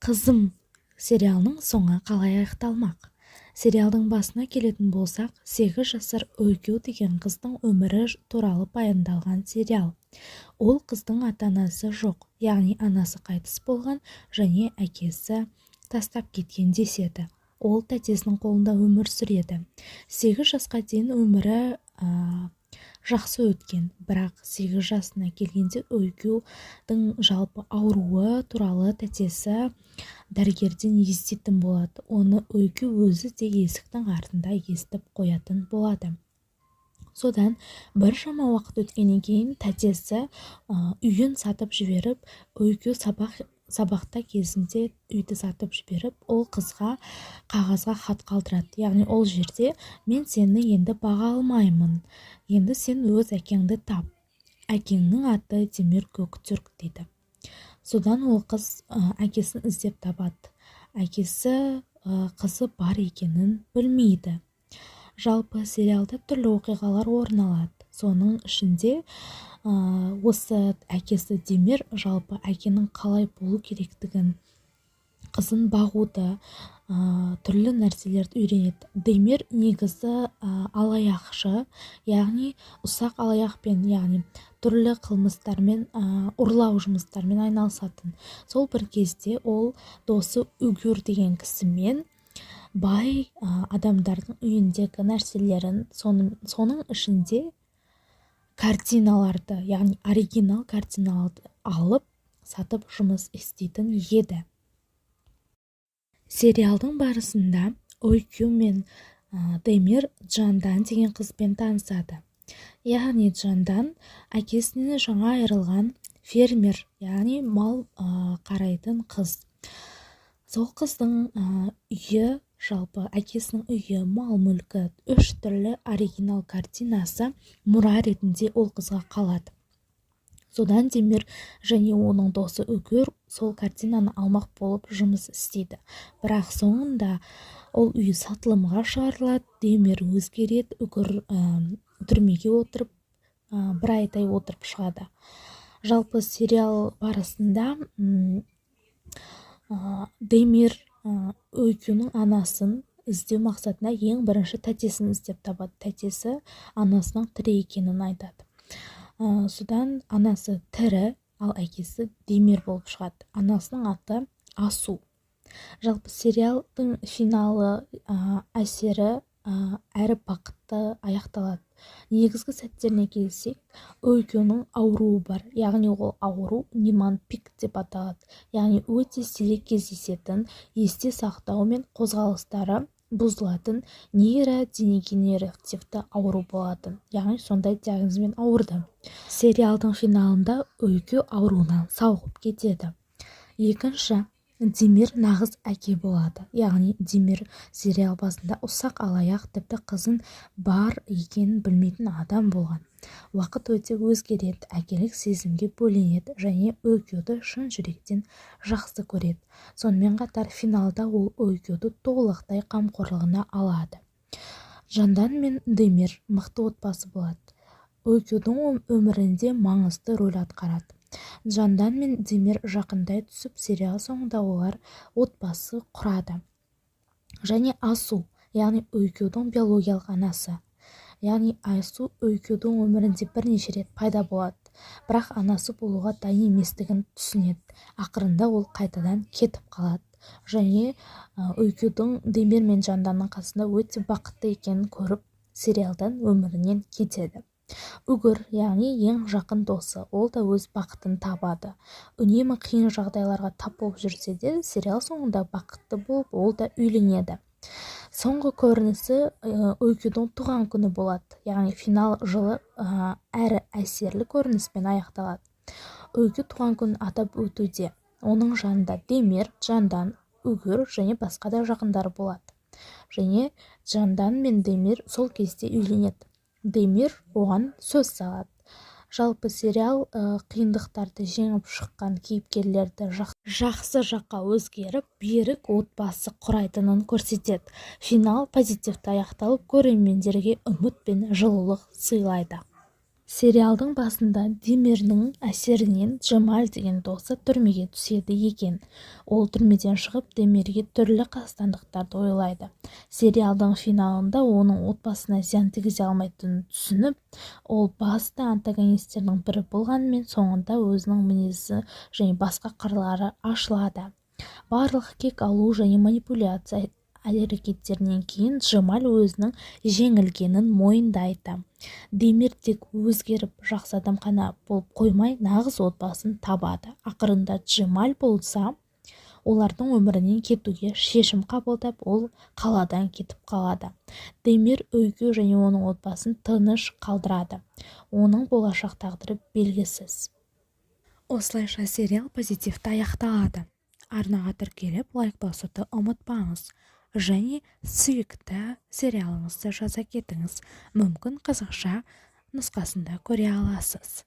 Қызым сериалының соңы қалай аяқталмақ? Сериалдың басына келетін болсақ, 8 жасар Өйкю деген қыздың өмірі туралы баяндалған сериал. Ол қыздың ата-анасы жоқ, яғни анасы қайтыс болған және әкесі тастап кеткен деседі. Ол тәтесінің қолында өмір сүреді. 8 жасқа дейін өмірі жақсы өткен, бірақ 8 жасына келгенде Өйкюдің жалпы ауруы туралы тәтесі дәрігерден еститін болады. Оны Өйкю өзі де есіктің артында естіп қоятын болады. Содан біршама уақыт өткеннен кейін тәтесі үйін сатып жіберіп, Өйкю сабақта кезінде үйді сатып жіберіп, ол қызға қағазға хат қалдырады. Яғни ол жерде мен сені енді баға алмаймын. Енді сен өз әкеңді тап. Әкеңнің аты Демир Көктүрк дейді. Содан ол қыз әкесін іздеп табады. Әкесі қызы бар екенін білмейді. Жалпы сериалда түрлі оқиғалар орын алады. Соның ішінде осы әкесі Демир жалпы әкенің қалай болу керектігін, қызын бағуды, түрлі нәрселерді үйренеді. Демир негізі алаяқшы, яғни ұсақ алаяқпен, яғни түрлі қылмыстармен, ұрлау жұмыстармен айналысатын. Сол бір кезде ол досы Үгүр деген кісімен бай адамдардың үйіндегі нәрселерін, соның ішінде картиналарды, яғни оригинал картиналарды алып, сатып жұмыс істейтін еді. Сериалдың барысында Өйкю мен Демир Джандан деген қызбен танысады. Яғни Джандан әкесінен жаңа айырылған фермер, яғни мал қарайтын қыз. Сол қыздың үйі, жалпы әкесінің үйі, мал-мүлкі, 3 түрлі оригинал картинасы мұра ретінде ол қызға қалады. Содан Демир және оның досы Үгүр сол картинаны алмақ болып жұмыс істейді. Бірақ соңында ол үй сатылымға шығарылады, Демир өзгереді, Үгүр түрмеге отырып, бір айдай отырып шығады. Жалпы сериал барысында Демир Өйкюнің анасын іздеу мақсатында ең бірінші тәтесін іздеп табады. Тәтесі анасының тірі екенін айтады. Содан анасы тірі, ал әкесі Демир болып шығады. Анасының аты Асу. Жалпы сериалдың финалы әсері әрі бақытты аяқталады. Негізгі сәттеріне келсек, Өйкюнің ауруы бар, яғни ол ауру неманпик деп аталады. Яғни өте сирек кездесетін, есте сақтау мен қозғалыстары бұзылатын нейродегенеративті ауру болатын. Яғни сондай диагнозбен ауырды. Сериалдың финалында Өйкю ауруынан сауығып кетеді. Екінші, Демир нағыз әке болады. Яғни Демир сериал басында ұсақ алаяқ, тіпті қызын бар екенін білмейтін адам болған. Уақыт өте өзгереді, әкелік сезімге бөленеді және Өйкюді шын жүректен жақсы көреді. Сонымен қатар финалда ол Өйкюді толықтай қамқорлығына алады. Жандан мен Демир мықты отбасы болады. Өйкюдің өмірінде маңызды рөл атқарады. Жандан мен Демир жақындай түсіп, сериал соңында олар отбасы құрады. Және Асу, яғни Өйкюдің биологиялық анасы. Яғни Асу Өйкюдің өмірінде бірнеше рет пайда болады. Бірақ анасы болуға дайын еместігін түсінеді. Ақырында ол қайтадан кетіп қалады. Және Өйкюдің Демир мен Жанданның қасында өте бақытты екенін көріп, сериалдан өмірінен кетеді. Үгүр, яғни ең жақын досы, ол да өз бақытын табады. Үнемі қиын жағдайларға тап болып жүрсе де, сериал соңында бақытты болып, ол да үйленеді. Соңғы көрінісі Өйкюдің туған күні болады. Яғни финал жылы әрі әсерлі көрініспен аяқталады. Өйкю туған күнін атап өтуде. Оның жанында Демир, Жандан, Үгүр және басқа да жақындары болады. Және Жандан мен Демир сол кезде үйленеді. Демир оған сөз салады. Жалпы сериал қиындықтарды жеңіп шыққан кейіпкерлерді жақсы жаққа өзгеріп, берік отбасы құрайтынын көрсетеді. Финал позитивті аяқталып, көрермендерге үміт пен жылулық сыйлайды. Сериалдың басында Демирдің әсерінен Джемаль деген досы түрмеге түседі екен. Ол түрмеден шығып Демирге түрлі қастандықтарды ойлайды. Сериалдың финалында оның отбасына зиян тигізе алмайтынын түсініп, ол басты антагонистердің бірі болғанымен соңында өзінің мінезі және басқа қырлары ашылады. Барлық кек алу және манипуляция әрекеттерінен кейін Джемаль өзінің жеңілгенін мойындайды. Демир тек өзгеріп жақсы адам ғана болып қоймай, нағыз отбасын табады. Ақырында Джемаль болса, олардың өмірінен кетуге шешім қабылдап, ол қаладан кетіп қалады. Демир Өйгө және оның отбасын тыныш қалдырады. Оның болашақ тағдыры белгісіз. Осылайша сериал позитивті аяқталады. Арнаға тіркеліп лайк басуды ұмытпаңыз. Және сүйікті сериалыңызды жаза кетіңіз. Мүмкін қазақша нұсқасында көре аласыз.